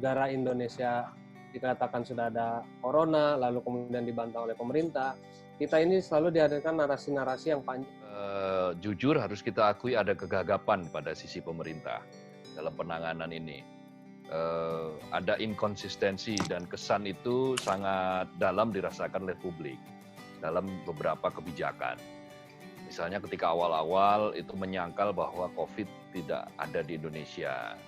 negara Indonesia dikatakan sudah ada corona, lalu kemudian dibantah oleh pemerintah, kita ini selalu dihadirkan narasi-narasi yang panjang. Jujur harus kita akui ada kegagapan pada sisi pemerintah dalam penanganan ini. Ada inkonsistensi dan kesan itu sangat dalam dirasakan oleh publik dalam beberapa kebijakan. Misalnya ketika awal-awal itu menyangkal bahwa COVID tidak ada di Indonesia.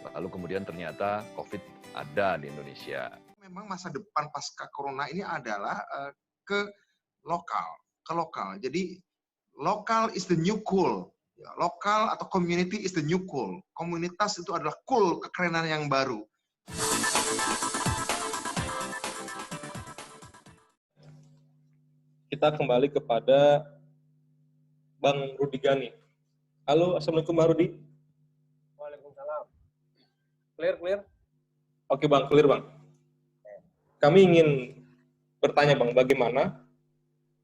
Lalu kemudian ternyata COVID ada di Indonesia. Memang masa depan pasca corona ini adalah ke lokal. Jadi lokal is the new cool. Ya, lokal atau community is the new cool. Komunitas itu adalah cool, kekerenan yang baru. Kita kembali kepada Bang Rudi Gani. Halo, Assalamualaikum Bang Rudi. Waalaikumsalam. Clear? Oke Bang, clear Bang. Kami ingin bertanya Bang, bagaimana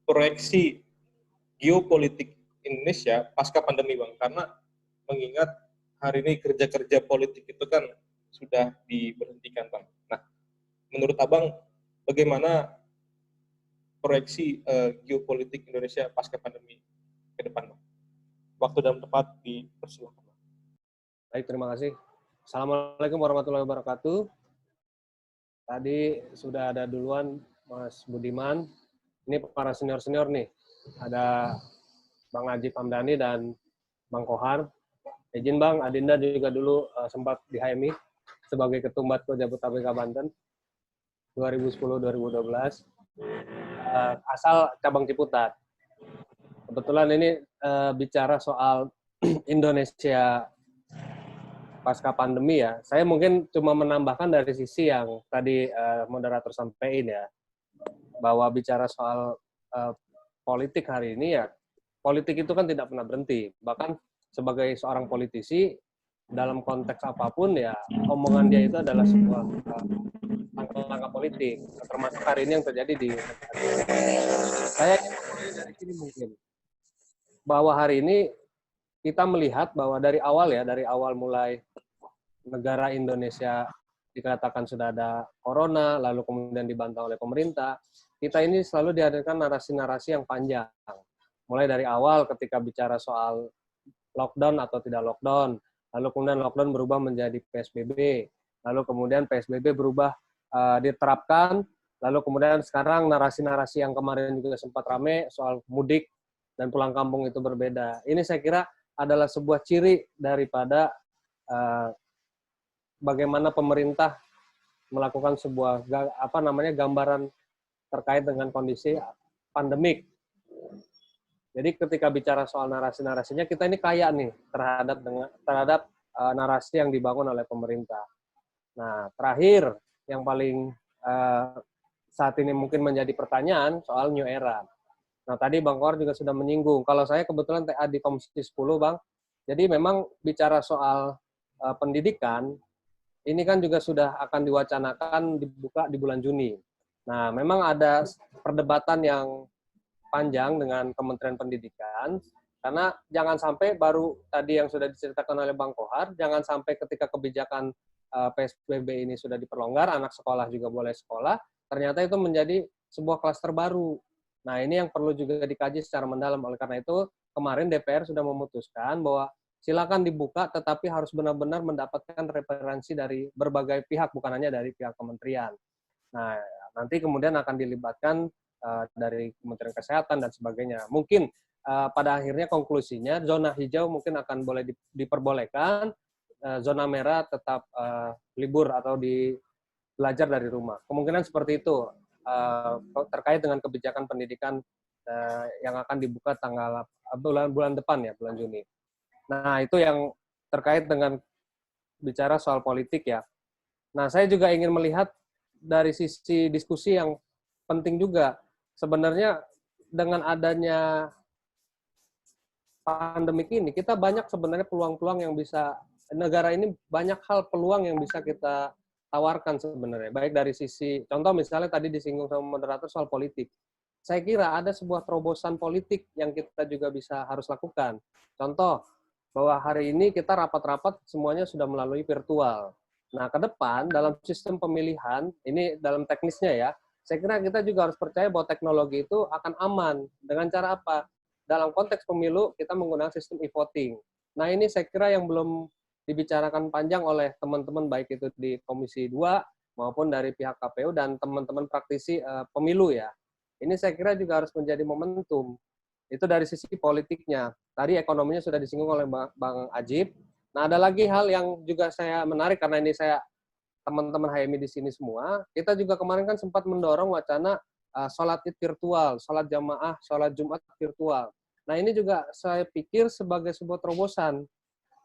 proyeksi geopolitik Indonesia pasca pandemi Bang? Karena mengingat hari ini kerja-kerja politik itu kan sudah diberhentikan Bang. Nah, menurut Abang bagaimana proyeksi geopolitik Indonesia pasca pandemi ke depan Bang? Waktu dan tempat dipersilakan Bang. Baik, terima kasih. Assalamualaikum warahmatullahi wabarakatuh. Tadi sudah ada duluan Mas Budiman. Ini para senior-senior nih. Ada Bang Najib Hamdani dan Bang Kohar. Izin Bang, Adinda juga dulu sempat di HMI sebagai Ketumbat Jabodetabek Banten 2010-2012. Asal cabang Ciputat. Kebetulan ini bicara soal Indonesia pasca pandemi ya. Saya mungkin cuma menambahkan dari sisi yang tadi moderator sampaikan ya, bahwa bicara soal politik hari ini ya, politik itu kan tidak pernah berhenti. Bahkan sebagai seorang politisi, dalam konteks apapun ya, omongan dia itu adalah sebuah langkah-langkah politik, termasuk hari ini yang terjadi di saya ingin memulai dari sini mungkin, bahwa hari ini kita melihat bahwa dari awal mulai negara Indonesia dikatakan sudah ada corona, lalu kemudian dibantah oleh pemerintah, kita ini selalu dihadirkan narasi-narasi yang panjang. Mulai dari awal ketika bicara soal lockdown atau tidak lockdown, lalu kemudian lockdown berubah menjadi PSBB, lalu kemudian PSBB berubah diterapkan, lalu kemudian sekarang narasi-narasi yang kemarin juga sempat rame soal mudik dan pulang kampung itu berbeda. Ini saya kira adalah sebuah ciri daripada bagaimana pemerintah melakukan sebuah gambaran terkait dengan kondisi pandemik. Jadi ketika bicara soal narasi-narasinya, kita ini kaya nih terhadap narasi yang dibangun oleh pemerintah. Nah, terakhir yang paling saat ini mungkin menjadi pertanyaan soal new era. Nah, tadi Bang Kor juga sudah menyinggung. Kalau saya kebetulan TA di Komisi 10, Bang. Jadi memang bicara soal pendidikan, ini kan juga sudah akan diwacanakan dibuka di bulan Juni. Nah, memang ada perdebatan yang panjang dengan Kementerian Pendidikan, karena jangan sampai baru tadi yang sudah diceritakan oleh Bang Kohar, jangan sampai ketika kebijakan PSBB ini sudah diperlonggar, anak sekolah juga boleh sekolah, ternyata itu menjadi sebuah klaster baru. Nah, ini yang perlu juga dikaji secara mendalam. Oleh karena itu, kemarin DPR sudah memutuskan bahwa silakan dibuka, tetapi harus benar-benar mendapatkan referensi dari berbagai pihak, bukan hanya dari pihak kementerian. Nah, nanti kemudian akan dilibatkan dari Kementerian Kesehatan dan sebagainya. Mungkin pada akhirnya konklusinya, zona hijau mungkin akan boleh diperbolehkan, zona merah tetap libur atau belajar dari rumah. Kemungkinan seperti itu terkait dengan kebijakan pendidikan yang akan dibuka bulan depan ya, bulan Juni. Nah, itu yang terkait dengan bicara soal politik ya. Nah, saya juga ingin melihat dari sisi diskusi yang penting juga. Sebenarnya dengan adanya pandemik ini, kita banyak sebenarnya peluang-peluang yang bisa, negara ini banyak hal peluang yang bisa kita tawarkan sebenarnya. Baik dari sisi, contoh misalnya tadi disinggung sama moderator soal politik. Saya kira ada sebuah terobosan politik yang kita juga harus lakukan. Contoh, bahwa hari ini kita rapat-rapat semuanya sudah melalui virtual. Nah, ke depan dalam sistem pemilihan, ini dalam teknisnya ya, saya kira kita juga harus percaya bahwa teknologi itu akan aman. Dengan cara apa? Dalam konteks pemilu, kita menggunakan sistem e-voting. Nah, ini saya kira yang belum dibicarakan panjang oleh teman-teman, baik itu di Komisi 2 maupun dari pihak KPU dan teman-teman praktisi pemilu ya. Ini saya kira juga harus menjadi momentum. Itu dari sisi politiknya. Tadi ekonominya sudah disinggung oleh Bang Ajib. Nah, ada lagi hal yang juga saya menarik karena ini saya teman-teman HMI di sini semua. Kita juga kemarin kan sempat mendorong wacana sholat id virtual, sholat jamaah, sholat Jumat virtual. Nah, ini juga saya pikir sebagai sebuah terobosan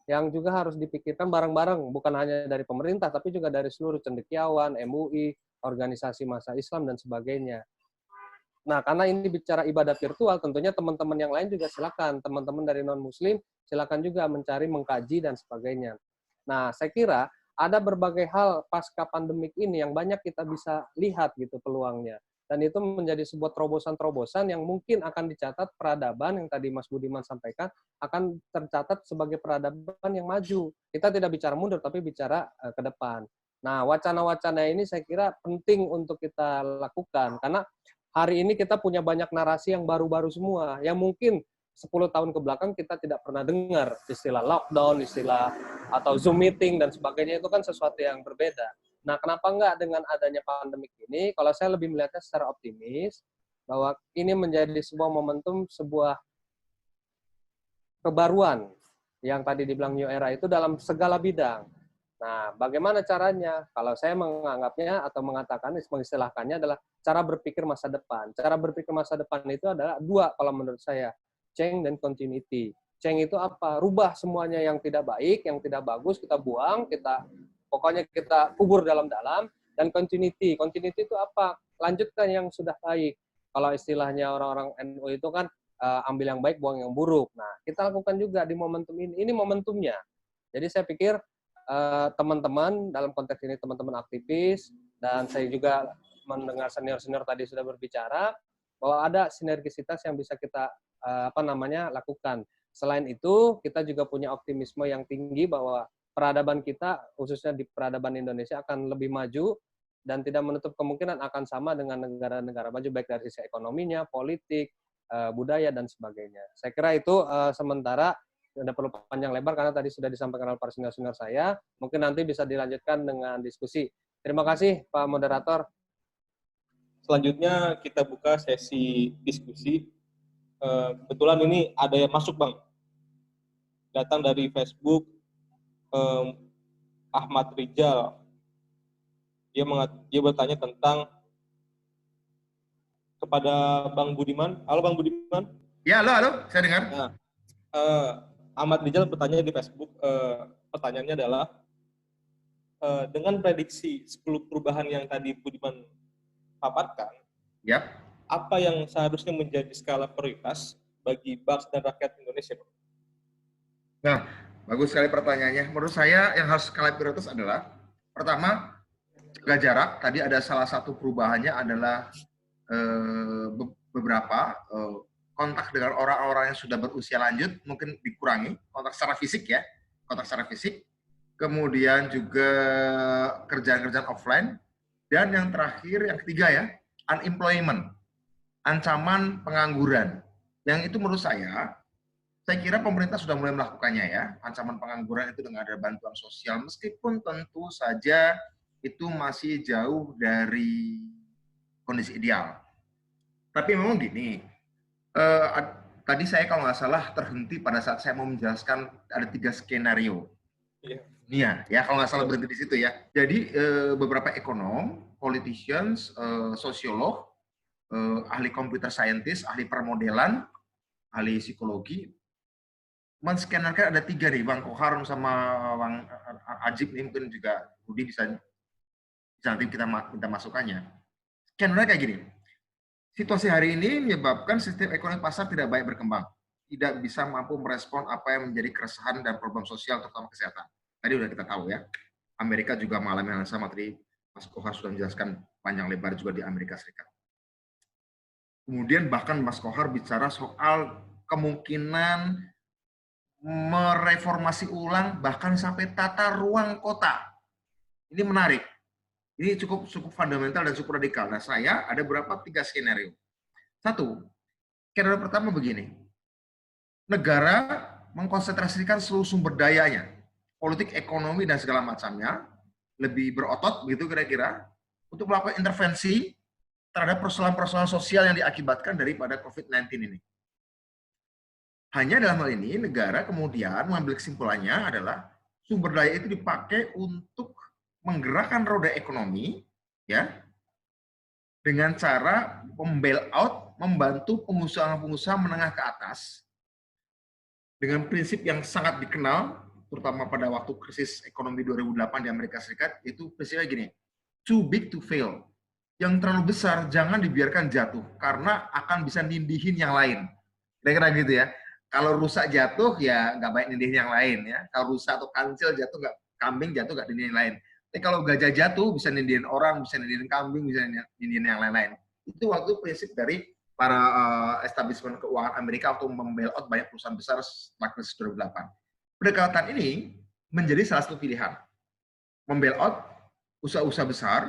yang juga harus dipikirkan bareng-bareng, bukan hanya dari pemerintah, tapi juga dari seluruh cendekiawan, MUI, organisasi massa Islam, dan sebagainya. Nah, karena ini bicara ibadah virtual, tentunya teman-teman yang lain juga silakan. Teman-teman dari non-muslim, silakan juga mencari, mengkaji, dan sebagainya. Nah, saya kira ada berbagai hal pasca pandemik ini yang banyak kita bisa lihat gitu peluangnya. Dan itu menjadi sebuah terobosan-terobosan yang mungkin akan dicatat peradaban yang tadi Mas Budiman sampaikan, akan tercatat sebagai peradaban yang maju. Kita tidak bicara mundur, tapi bicara ke depan. Nah, wacana-wacana ini saya kira penting untuk kita lakukan, karena hari ini kita punya banyak narasi yang baru-baru semua, yang mungkin 10 tahun ke belakang kita tidak pernah dengar. Istilah lockdown, istilah atau Zoom meeting, dan sebagainya itu kan sesuatu yang berbeda. Nah, kenapa enggak dengan adanya pandemik ini, kalau saya lebih melihatnya secara optimis, bahwa ini menjadi sebuah momentum, sebuah kebaruan, yang tadi dibilang new era itu dalam segala bidang. Nah, bagaimana caranya? Kalau saya menganggapnya atau mengatakan, mengistilahkannya adalah cara berpikir masa depan. Cara berpikir masa depan itu adalah dua kalau menurut saya, change dan continuity. Change itu apa? Rubah semuanya yang tidak baik, yang tidak bagus, kita buang, pokoknya kita kubur dalam-dalam. Dan continuity. Continuity itu apa? Lanjutkan yang sudah baik. Kalau istilahnya orang-orang NU itu kan, ambil yang baik, buang yang buruk. Nah, kita lakukan juga di momentum ini. Ini momentumnya. Jadi saya pikir teman-teman, dalam konteks ini teman-teman aktivis, dan saya juga mendengar senior-senior tadi sudah berbicara, bahwa ada sinergisitas yang bisa kita lakukan. Selain itu, kita juga punya optimisme yang tinggi bahwa peradaban kita, khususnya di peradaban Indonesia, akan lebih maju, dan tidak menutup kemungkinan akan sama dengan negara-negara maju, baik dari sisi ekonominya, politik, budaya, dan sebagainya. Saya kira itu sementara. Tidak perlu panjang lebar karena tadi sudah disampaikan oleh para senior-senior saya. Mungkin nanti bisa dilanjutkan dengan diskusi. Terima kasih Pak Moderator. Selanjutnya kita buka sesi diskusi. Kebetulan ini ada yang masuk, Bang. Datang dari Facebook, Ahmad Rijal. Dia bertanya tentang kepada Bang Budiman. Halo Bang Budiman. Ya, halo, saya dengar. Nah, Ahmad Rijal bertanya di Facebook, pertanyaannya adalah, dengan prediksi 10 perubahan yang tadi Budiman paparkan, Yap. apa yang seharusnya menjadi skala prioritas bagi bangsa dan rakyat Indonesia? Nah, bagus sekali pertanyaannya. Menurut saya yang harus skala prioritas adalah, pertama, jaga jarak. Tadi ada salah satu perubahannya adalah beberapa kontak dengan orang-orang yang sudah berusia lanjut mungkin dikurangi, kontak secara fisik ya, kontak secara fisik. Kemudian juga kerjaan-kerjaan offline. Dan yang terakhir, yang ketiga ya, unemployment, ancaman pengangguran. Yang itu menurut saya kira pemerintah sudah mulai melakukannya ya, ancaman pengangguran itu dengan ada bantuan sosial, meskipun tentu saja itu masih jauh dari kondisi ideal. Tapi memang gini, tadi saya kalau nggak salah terhenti pada saat saya mau menjelaskan ada 3 skenario. Iya, ya kalau nggak salah berhenti di situ ya. Jadi beberapa ekonom, politicians, sosiolog, ahli computer scientist, ahli permodelan, ahli psikologi, men-skenerkan ada 3 nih, Bang Kohar sama Bang Ajib nih, mungkin juga Budi bisa nanti kita minta masukannya. Skenernya kayak gini. Situasi hari ini menyebabkan sistem ekonomi pasar tidak baik berkembang, tidak bisa mampu merespon apa yang menjadi keresahan dan problem sosial, terutama kesehatan. Tadi udah kita tahu ya, Amerika juga mengalami hal yang sama, tadi Mas Kohar sudah menjelaskan panjang lebar juga di Amerika Serikat. Kemudian bahkan Mas Kohar bicara soal kemungkinan mereformasi ulang bahkan sampai tata ruang kota. Ini menarik. Ini cukup fundamental dan cukup radikal. Nah, saya ada tiga skenario. Satu, skenario pertama begini. Negara mengkonsentrasikan seluruh sumber dayanya, politik, ekonomi, dan segala macamnya, lebih berotot, begitu kira-kira, untuk melakukan intervensi terhadap persoalan-persoalan sosial yang diakibatkan daripada COVID-19 ini. Hanya dalam hal ini, negara kemudian mengambil kesimpulannya adalah sumber daya itu dipakai untuk menggerakkan roda ekonomi, ya, dengan cara membail out, membantu pengusaha-pengusaha menengah ke atas, dengan prinsip yang sangat dikenal, terutama pada waktu krisis ekonomi 2008 di Amerika Serikat, itu prinsipnya gini, too big to fail. Yang terlalu besar jangan dibiarkan jatuh, karena akan bisa nindihin yang lain. Kira-kira gitu ya. Kalau rusak jatuh, ya nggak baik nindihin yang lain. Ya. Kalau rusak atau kancil jatuh, nggak, kambing jatuh, nggak nindihin yang lain. Tapi kalau gajah jatuh, bisa nindihin orang, bisa nindihin kambing, bisa nindihin yang lain-lain. Itu waktu prinsip dari para establishment keuangan Amerika untuk membail out banyak perusahaan besar setelah krisis 2008. Pendekatan ini menjadi salah satu pilihan. Membail out usaha-usaha besar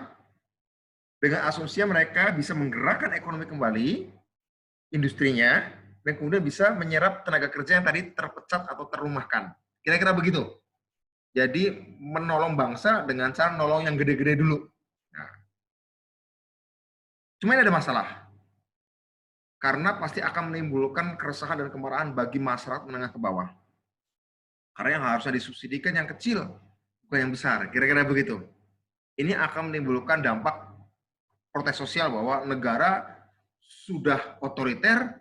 dengan asumsi mereka bisa menggerakkan ekonomi kembali, industrinya, dan kemudian bisa menyerap tenaga kerja yang tadi terpecat atau terrumahkan. Kira-kira begitu. Jadi menolong bangsa dengan cara nolong yang gede-gede dulu. Nah, cuma ini ada masalah. Karena pasti akan menimbulkan keresahan dan kemarahan bagi masyarakat menengah ke bawah. Karena yang harusnya disubsidikan yang kecil, bukan yang besar. Kira-kira begitu. Ini akan menimbulkan dampak protes sosial bahwa negara sudah otoriter,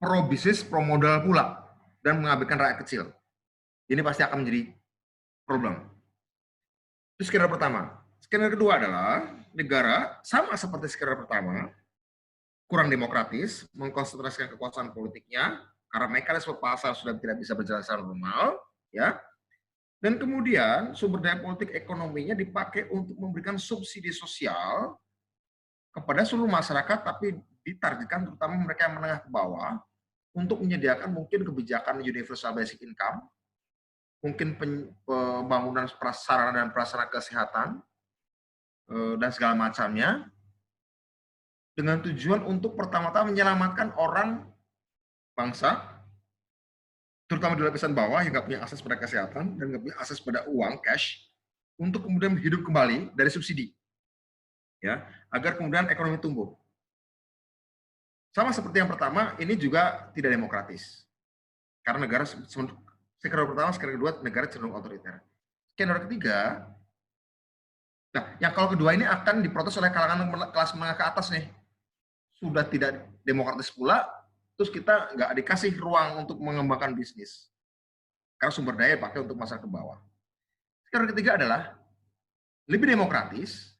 pro bisnis, pro modal pula, dan mengabaikan rakyat kecil. Ini pasti akan menjadi problem. Itu skenario pertama. Skenario kedua adalah negara sama seperti skenario pertama, kurang demokratis, mengkonsentrasikan kekuasaan politiknya, karena mekanisme pasar sudah tidak bisa berjalan secara normal, ya. Dan kemudian sumber daya politik ekonominya dipakai untuk memberikan subsidi sosial kepada seluruh masyarakat, tapi ditargetkan terutama mereka yang menengah ke bawah, untuk menyediakan mungkin kebijakan universal basic income, mungkin pembangunan prasarana dan prasarana kesehatan, dan segala macamnya, dengan tujuan untuk pertama-tama menyelamatkan orang bangsa, terutama di lapisan bawah yang nggak punya akses pada kesehatan dan nggak punya akses pada uang, cash, untuk kemudian hidup kembali dari subsidi, ya, agar kemudian ekonomi tumbuh. Sama seperti yang pertama, ini juga tidak demokratis. Karena negara, skenario pertama, skenario kedua, negara cenderung otoriter. Skenario ketiga, nah, yang kalau kedua ini akan diprotes oleh kalangan kelas menengah ke atas nih. Sudah tidak demokratis pula, terus kita nggak dikasih ruang untuk mengembangkan bisnis. Karena sumber daya pakai untuk masyarakat ke bawah. Skenario ketiga adalah lebih demokratis,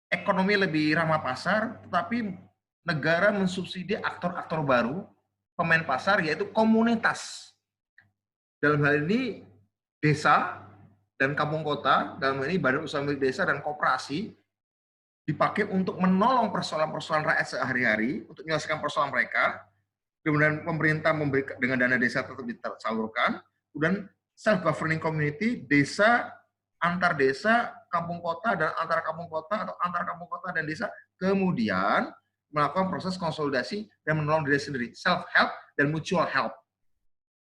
ekonomi lebih ramah pasar, tetapi negara mensubsidi aktor-aktor baru, pemain pasar, yaitu komunitas. Dalam hal ini, desa dan kampung kota, dalam hal ini badan usaha milik desa dan koperasi, dipakai untuk menolong persoalan-persoalan rakyat sehari-hari, untuk menyelesaikan persoalan mereka, kemudian pemerintah memberi dengan dana desa tetap disalurkan, kemudian self-governing community, desa, antar desa, kampung kota, dan antara kampung kota, atau antar kampung kota dan desa, kemudian melakukan proses konsolidasi dan menolong diri sendiri, self-help dan mutual help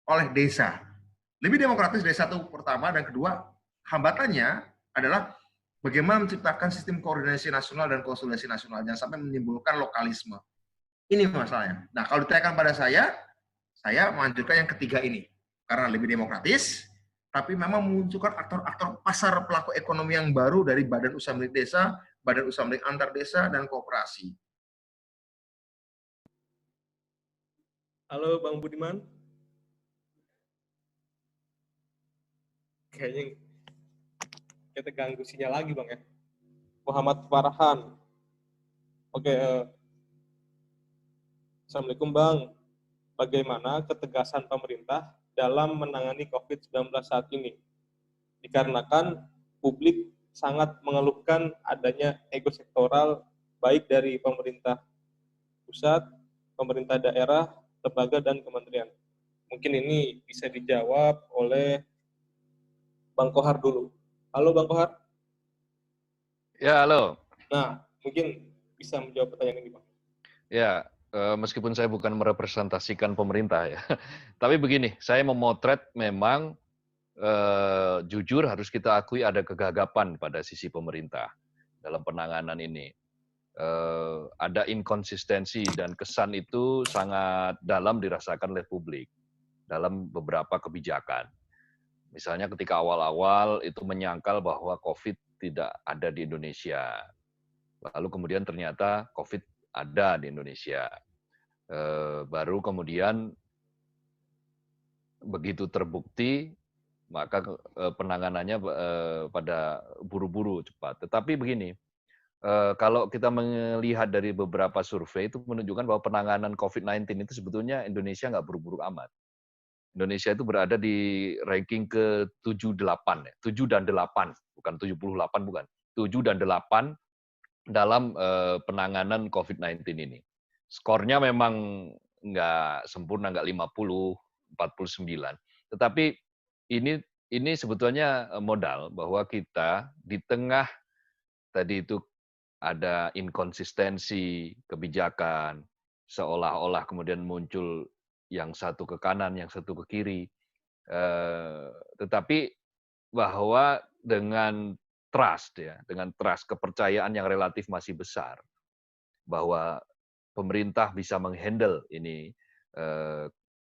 oleh desa. Lebih demokratis dari satu pertama, dan kedua, hambatannya adalah bagaimana menciptakan sistem koordinasi nasional dan konsolidasi nasional, jangan sampai menimbulkan lokalisme. Ini masalahnya. Nah, kalau ditanyakan pada saya menganjurkan yang ketiga ini. Karena lebih demokratis, tapi memang memunculkan aktor-aktor pasar pelaku ekonomi yang baru dari badan usaha milik desa, badan usaha milik antar desa, dan koperasi. Halo Bang Budiman. Kayaknya kita ganggu sinyal lagi Bang ya. Muhammad Farhan. Oke. Assalamualaikum Bang. Bagaimana ketegasan pemerintah dalam menangani COVID-19 saat ini? Dikarenakan publik sangat mengeluhkan adanya ego sektoral baik dari pemerintah pusat, pemerintah daerah, lembaga, dan kementerian. Mungkin ini bisa dijawab oleh Bang Kohar dulu. Halo Bang Kohar. Ya, halo. Nah, mungkin bisa menjawab pertanyaan ini, Bang. Ya, meskipun saya bukan merepresentasikan pemerintah ya, tapi begini, saya memotret memang jujur harus kita akui ada kegagapan pada sisi pemerintah dalam penanganan ini. Ada inkonsistensi dan kesan itu sangat dalam dirasakan oleh publik dalam beberapa kebijakan. Misalnya ketika awal-awal itu menyangkal bahwa COVID tidak ada di Indonesia. Lalu kemudian ternyata COVID ada di Indonesia. Baru kemudian begitu terbukti, maka penanganannya pada buru-buru cepat. Tetapi begini, kalau kita melihat dari beberapa survei itu menunjukkan bahwa penanganan COVID-19 itu sebetulnya Indonesia nggak buru-buru amat. Indonesia itu berada di ranking ke-78, 7 dan 8, bukan 78, bukan. 7 dan 8 dalam penanganan COVID-19 ini. Skornya memang nggak sempurna, nggak 50, 49. Tetapi ini sebetulnya modal bahwa kita di tengah tadi itu ada inkonsistensi kebijakan, seolah-olah kemudian muncul yang satu ke kanan, yang satu ke kiri. Tetapi bahwa dengan trust ya, dengan trust kepercayaan yang relatif masih besar bahwa pemerintah bisa menghandle ini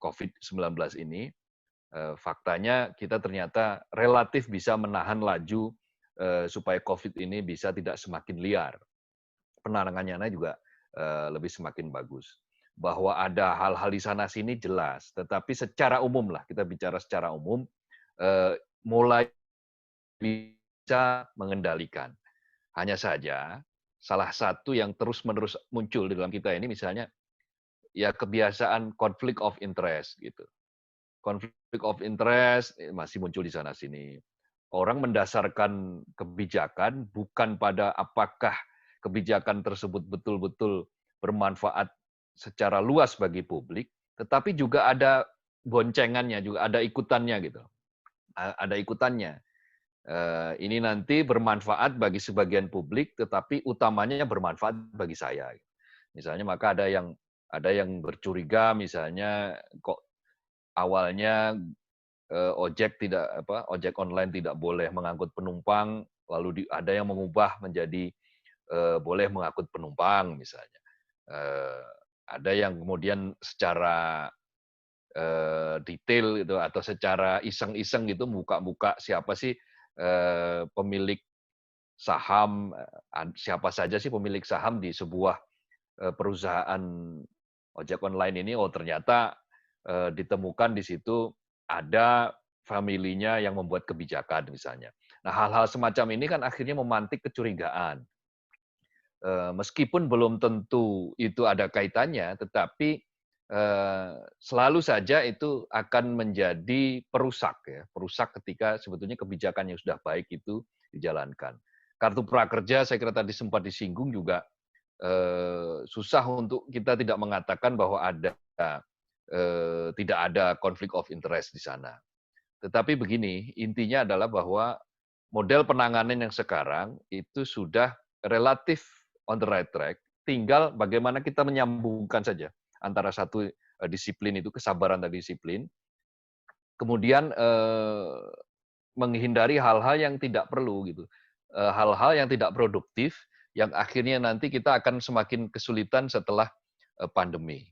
COVID-19 ini, faktanya kita ternyata relatif bisa menahan laju supaya COVID ini bisa tidak semakin liar. Penanganannya juga lebih semakin bagus. Bahwa ada hal-hal di sana sini jelas, tetapi secara umum lah, kita bicara secara umum, mulai bisa mengendalikan. Hanya saja, salah satu yang terus-menerus muncul di dalam kita ini misalnya, ya kebiasaan konflik of interest gitu. Konflik of interest masih muncul di sana sini. Orang mendasarkan kebijakan bukan pada apakah kebijakan tersebut betul-betul bermanfaat secara luas bagi publik, tetapi juga ada boncengannya, juga ada ikutannya gitu. Ada ikutannya. Ini nanti bermanfaat bagi sebagian publik, tetapi utamanya bermanfaat bagi saya. Misalnya maka ada yang bercuriga, misalnya kok awalnya ojek online tidak boleh mengangkut penumpang, lalu ada yang mengubah menjadi boleh mengangkut penumpang misalnya. Ada yang kemudian secara detail gitu atau secara iseng-iseng gitu buka-buka siapa sih pemilik saham, siapa saja sih pemilik saham di sebuah perusahaan ojek online ini. Oh ternyata ditemukan di situ ada familinya yang membuat kebijakan misalnya. Nah hal-hal semacam ini kan akhirnya memantik kecurigaan. Meskipun belum tentu itu ada kaitannya, tetapi selalu saja itu akan menjadi perusak ya, perusak ketika sebetulnya kebijakan yang sudah baik itu dijalankan. Kartu prakerja saya kira tadi sempat disinggung juga susah untuk kita tidak mengatakan bahwa tidak ada konflik of interest di sana. Tetapi begini, intinya adalah bahwa model penanganan yang sekarang itu sudah relatif on the right track, tinggal bagaimana kita menyambungkan saja antara satu disiplin itu, kesabaran dan disiplin, kemudian menghindari hal-hal yang tidak perlu gitu, hal-hal yang tidak produktif, yang akhirnya nanti kita akan semakin kesulitan setelah pandemi.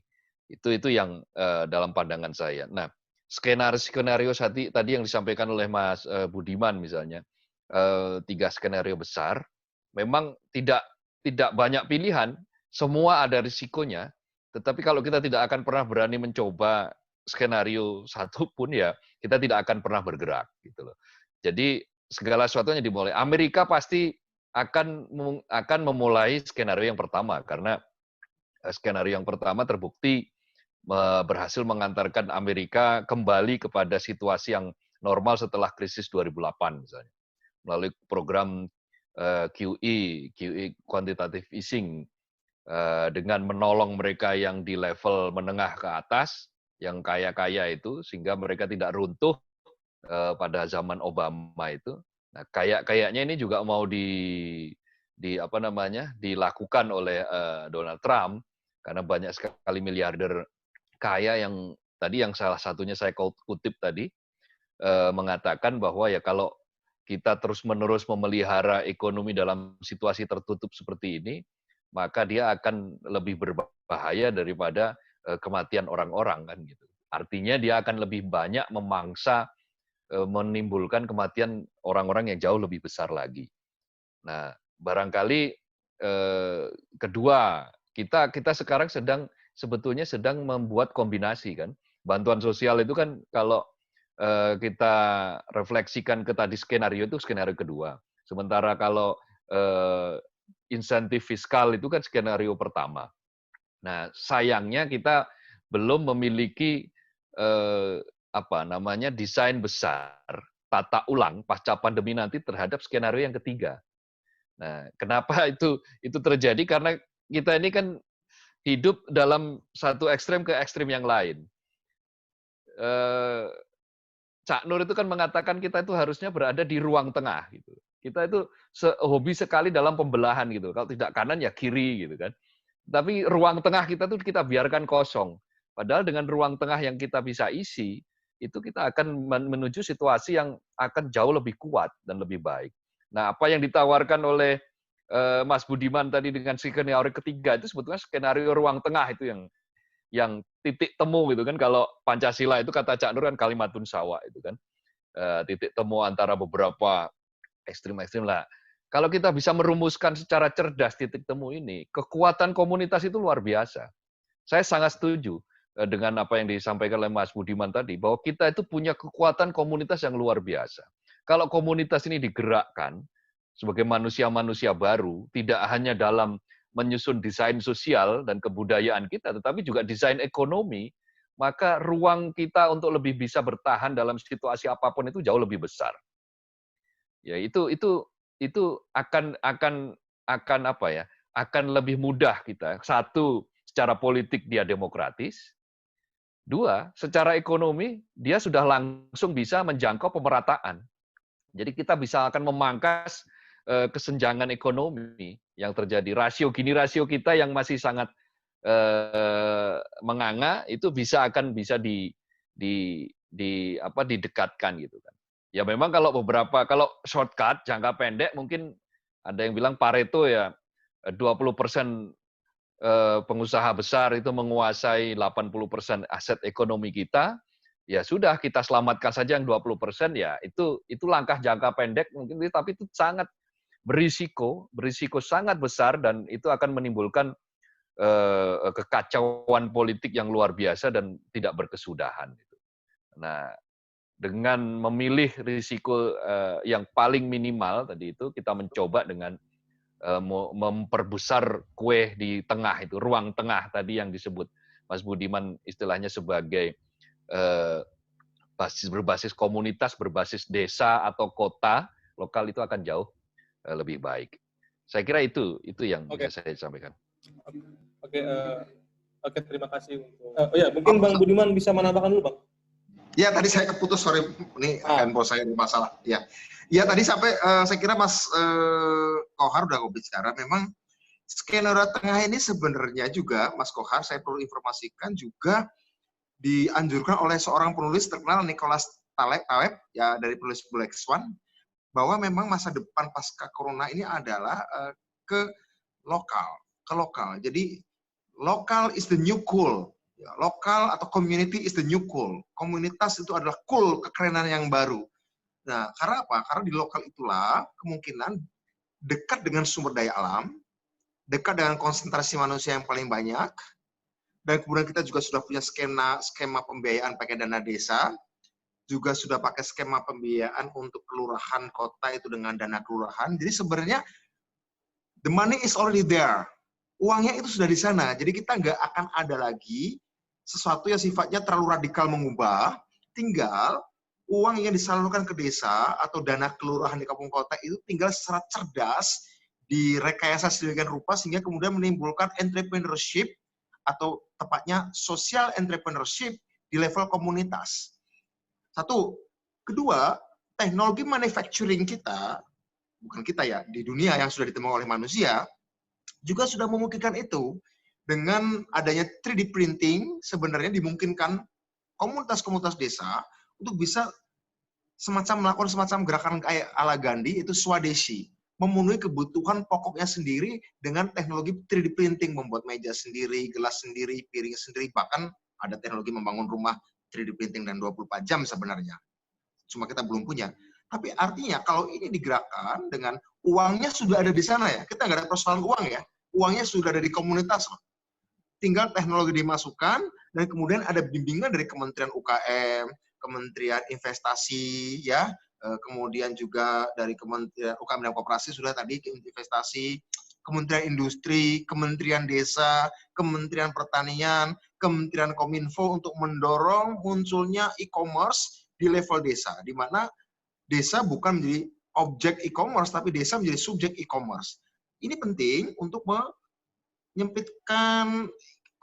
Itu yang dalam pandangan saya. Nah, skenario tadi yang disampaikan oleh Mas Budiman misalnya, 3 skenario besar, memang tidak banyak pilihan, semua ada risikonya, tetapi kalau kita tidak akan pernah berani mencoba skenario satu pun ya, kita tidak akan pernah bergerak gitu loh. Jadi segala sesuatunya dimulai. Amerika pasti akan memulai skenario yang pertama karena skenario yang pertama terbukti berhasil mengantarkan Amerika kembali kepada situasi yang normal setelah krisis 2008 misalnya. Melalui program QE quantitative easing, dengan menolong mereka yang di level menengah ke atas, yang kaya-kaya itu, sehingga mereka tidak runtuh pada zaman Obama itu. Nah, kayaknya ini juga mau apa namanya dilakukan oleh Donald Trump karena banyak sekali miliarder kaya yang salah satunya saya kutip tadi mengatakan bahwa ya kalau kita terus-menerus memelihara ekonomi dalam situasi tertutup seperti ini, maka dia akan lebih berbahaya daripada kematian orang-orang kan gitu. Artinya dia akan lebih banyak memangsa menimbulkan kematian orang-orang yang jauh lebih besar lagi. Nah, barangkali kedua, kita sekarang sebetulnya sedang membuat kombinasi kan. Bantuan sosial itu kan kalau kita refleksikan ke tadi skenario itu skenario kedua. Sementara kalau insentif fiskal itu kan skenario pertama. Nah, sayangnya kita belum memiliki desain besar tata ulang pasca pandemi nanti terhadap skenario yang ketiga. Nah, kenapa itu terjadi? Karena kita ini kan hidup dalam satu ekstrem ke ekstrem yang lain. Cak Nur itu kan mengatakan kita itu harusnya berada di ruang tengah gitu. Kita itu hobi sekali dalam pembelahan gitu. Kalau tidak kanan ya kiri gitu kan. Tapi ruang tengah kita tuh kita biarkan kosong. Padahal dengan ruang tengah yang kita bisa isi, itu kita akan menuju situasi yang akan jauh lebih kuat dan lebih baik. Nah, apa yang ditawarkan oleh Mas Budiman tadi dengan skenario ketiga itu sebetulnya skenario ruang tengah itu yang titik temu gitu kan. Kalau Pancasila itu kata Cak Nur kan kalimatun sawa itu kan. Titik temu antara beberapa ekstrim-ekstrim lah. Kalau kita bisa merumuskan secara cerdas titik temu ini, kekuatan komunitas itu luar biasa. Saya sangat setuju dengan apa yang disampaikan oleh Mas Budiman tadi, bahwa kita itu punya kekuatan komunitas yang luar biasa. Kalau komunitas ini digerakkan sebagai manusia-manusia baru, tidak hanya dalam menyusun desain sosial dan kebudayaan kita, tetapi juga desain ekonomi, maka ruang kita untuk lebih bisa bertahan dalam situasi apapun itu jauh lebih besar. Ya, itu akan lebih mudah kita. Satu, secara politik dia demokratis. Dua, secara ekonomi dia sudah langsung bisa menjangkau pemerataan. Jadi kita bisa akan memangkas kesenjangan ekonomi yang terjadi. Rasio kita yang masih sangat menganga itu akan bisa didekatkan gitu kan. Ya memang kalau shortcut jangka pendek mungkin ada yang bilang Pareto ya 20% pengusaha besar itu menguasai 80% aset ekonomi kita, ya sudah kita selamatkan saja yang 20% ya itu langkah jangka pendek mungkin, tapi itu sangat berisiko sangat besar dan itu akan menimbulkan kekacauan politik yang luar biasa dan tidak berkesudahan. Nah, dengan memilih risiko yang paling minimal tadi itu kita mencoba dengan memperbesar kue di tengah itu, ruang tengah tadi yang disebut Mas Budiman istilahnya sebagai berbasis komunitas, berbasis desa atau kota lokal itu akan jauh lebih baik. Saya kira itu yang bisa saya sampaikan. Oke, terima kasih. Mungkin Bang Budiman bisa menambahkan dulu, Bang. Ya, tadi saya keputus, sorry, ini handphone saya bermasalah. Ya, tadi sampai saya kira Mas Kohar udah bicara. Memang skenario tengah ini sebenarnya juga, Mas Kohar, saya perlu informasikan juga dianjurkan oleh seorang penulis terkenal Nicholas Taleb, ya dari penulis Black Swan, bahwa memang masa depan pasca corona ini adalah ke lokal. Jadi lokal is the new cool. Ya, lokal atau community is the new cool. Komunitas itu adalah cool, kekerenan yang baru. Nah, karena apa? Karena di lokal itulah kemungkinan dekat dengan sumber daya alam, dekat dengan konsentrasi manusia yang paling banyak, dan kemudian kita juga sudah punya skema pembiayaan pakai dana desa, juga sudah pakai skema pembiayaan untuk kelurahan kota itu dengan dana kelurahan. Jadi sebenarnya the money is already there. Uangnya itu sudah di sana. Jadi kita nggak akan ada lagi sesuatu yang sifatnya terlalu radikal mengubah. Tinggal uang yang disalurkan ke desa atau dana kelurahan di kampung kota itu tinggal secara cerdas direkayasa sedemikian rupa sehingga kemudian menimbulkan entrepreneurship atau tepatnya social entrepreneurship di level komunitas. Satu. Kedua, teknologi manufacturing kita, bukan kita ya, di dunia yang sudah ditemukan oleh manusia, juga sudah memungkinkan itu. Dengan adanya 3D printing, sebenarnya dimungkinkan komunitas-komunitas desa untuk bisa melakukan semacam gerakan kayak ala Gandhi, itu Swadeshi, memenuhi kebutuhan pokoknya sendiri dengan teknologi 3D printing, membuat meja sendiri, gelas sendiri, piring sendiri, bahkan ada teknologi membangun rumah 3D printing dan 24 jam sebenarnya. Cuma kita belum punya. Tapi artinya kalau ini digerakkan dengan uangnya sudah ada di sana ya, kita nggak ada persoalan uang ya, uangnya sudah ada di komunitas. Tinggal teknologi dimasukkan, dan kemudian ada bimbingan dari Kementerian UKM, Kementerian Investasi, ya, kemudian juga dari Kementerian UKM dan Koperasi sudah tadi investasi, Kementerian Industri, Kementerian Desa, Kementerian Pertanian, Kementerian Kominfo untuk mendorong munculnya e-commerce di level desa, di mana desa bukan menjadi objek e-commerce, tapi desa menjadi subjek e-commerce. Ini penting untuk menyempitkan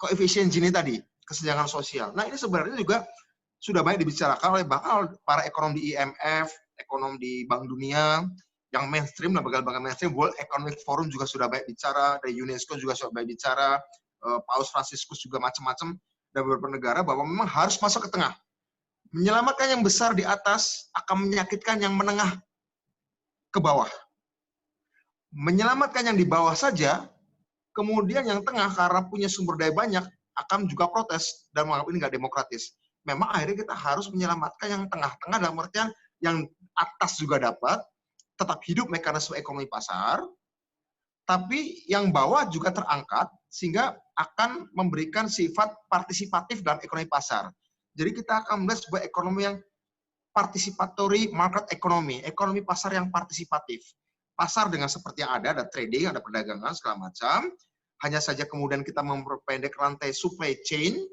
koefisien Gini tadi, kesenjangan sosial. Nah, ini sebenarnya juga sudah banyak dibicarakan oleh para ekonom di IMF, ekonom di Bank Dunia, yang mainstream, lembaga-lembaga mainstream, World Economic Forum juga sudah banyak bicara, dari UNESCO juga sudah banyak bicara, Paus Fransiskus juga macam-macam, dan beberapa negara, bahwa memang harus masuk ke tengah. Menyelamatkan yang besar di atas akan menyakitkan yang menengah ke bawah. Menyelamatkan yang di bawah saja, kemudian yang tengah karena punya sumber daya banyak akan juga protes dan menganggap ini nggak demokratis. Memang akhirnya kita harus menyelamatkan yang tengah-tengah, dalam artian yang atas juga dapat tetap hidup mekanisme ekonomi pasar, tapi yang bawah juga terangkat sehingga akan memberikan sifat partisipatif dalam ekonomi pasar. Jadi kita akan melihat sebuah ekonomi yang participatory market economy, ekonomi pasar yang partisipatif. Pasar dengan seperti yang ada trading, ada perdagangan, segala macam. Hanya saja kemudian kita memperpendek rantai supply chain,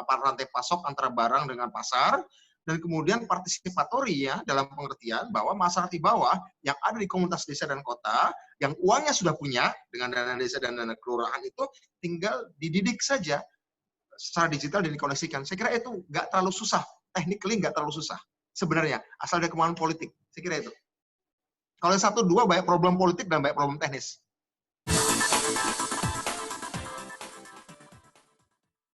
rantai pasok antara barang dengan pasar, dan kemudian partisipatori ya, dalam pengertian bahwa masyarakat di bawah yang ada di komunitas desa dan kota, yang uangnya sudah punya dengan dana desa dan dana kelurahan itu, tinggal dididik saja secara digital dan dikoneksikan. Saya kira itu nggak terlalu susah, technically nggak terlalu susah sebenarnya, asal ada kemauan politik. Saya kira itu. Kalau yang 1, 2 banyak problem politik dan banyak problem teknis.